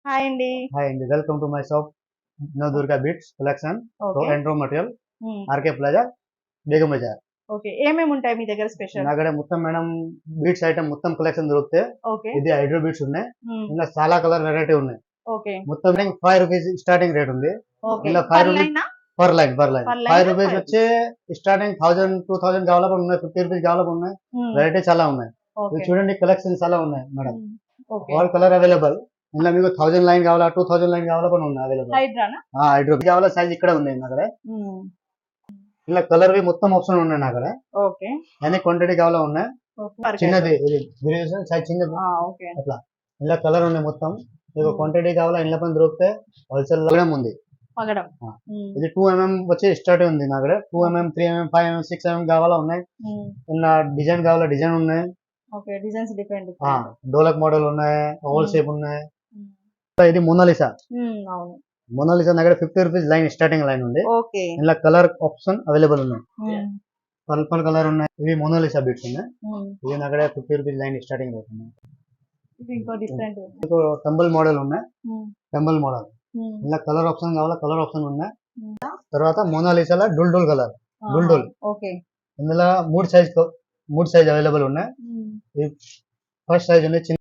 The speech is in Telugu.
హాయ్ అండి. Hi and welcome to my shop Navdurga Beats collection. So okay. and raw material హ్మ్. RK Plaza Begum Bazaar. Okay. ఏమేమి ఉంటాయి మీ దగ్గర స్పెషల్? నా దగ్గర మొత్తం మేడం బీట్స్ ఐటమ్ మొత్తం కలెక్షన్ దొరుకుతాయి. ఓకే. ఇది హైడ్రో బీట్స్ ఉన్నాయి. హ్మ్. ఇలా చాలా కలర్ వెరైటీ ఉన్నాయి. ఓకే. మొత్తం 5 రూపీస్ స్టార్టింగ్ రేట్ ఉంది. ఓకే. ఇలా 5 పర్ రూపీస్ లైనా? పర్ లైన్ 5 రూపీస్ 5 వచ్చే స్టార్టింగ్ 1000 2000 కావాలా కూడా ఉన్నాయి, 50 రూపీస్ కావాలా కూడా ఉన్నాయి. హ్మ్. వెరైటీ చాలా ఉన్నాయి. ఓకే. ఇది చూడండి కలెక్షన్ చాలా ఉన్నాయి మేడం. హ్మ్. ఓకే. All colour available. ఇలా మీకు 1000 లైన్ కావాలా 2000 లైన్ కావాలా కూడా ఉన్నాయి అవైలబుల్. హైడ్రానా? హైడ్రో కావాలా సైజ్ ఇక్కడ ఉంది నా దగ్గర. హ్మ్. ఇలా కలర్ వి మొత్తం ఆప్షన్ ఉన్నాయి నా దగ్గర. ఓకే. అన్ని క్వాంటిటీ కావాలా ఉన్నాయి. ఓకే. పర్ చిన్నది ఇది వేరియేషన్ సైజ్ చిన్నది ఓకే. అట్లా ఇలా కలర్ ఉన్నాయి మొత్తం. మీకు క్వాంటిటీ కావాలా ఇంట్లో పని దొరికితే హోల్సేల్ లో ఉంది. పగడం. ఆ. ఇది 2 mm వచ్చి స్టార్ట్ ఉంది నా దగ్గర. 2 mm 3 mm 5 mm 6 mm కావాలా ఉన్నాయి. ఇలా డిజైన్ కావాలా డిజైన్ ఉన్నాయి. Okay. Designs different. Dholak model ఉన్నాయి, ఓవల్ షేప్ ఉన్నాయి. హ్మ్. ఇది మోనాలిసా. అవును. మోనాలిసా దగ్గర 50 రూపీస్ లైన్ స్టార్టింగ్ లైన్ ఉంది. ఓకే. ఇలా కలర్ ఆప్షన్ అవైలబుల్ ఉన్నాయి. హ్మ్. పర్పల్ కలర్ ఉన్నాయి. ఇవి మోనాలిసా బీట్స్ ఉన్నాయి. హ్మ్. ఇవి నా దగ్గర 50 రూపీస్ లైన్ స్టార్టింగ్ రేట్ ఉన్నాయి. ఇది ఇంకో డిఫరెంట్. మీకు టెంపుల్ మోడల్ ఉన్నాయి. హ్మ్. టెంపుల్ మోడల్ హ్మ్. ఇలా కలర్ ఆప్షన్ కావాలా కలర్ ఆప్షన్ ఉన్నాయి. హ్మ్. తర్వాత మోనాలిసాలో డుల్ డుల్ కలర్ డుల్ డుల్ ఓకే. ఇందులో 3 సైజ్ అవైలబుల్ ఉన్నాయి. హ్మ్. ఫస్ట్ సైజ్ ఉంది చిన్న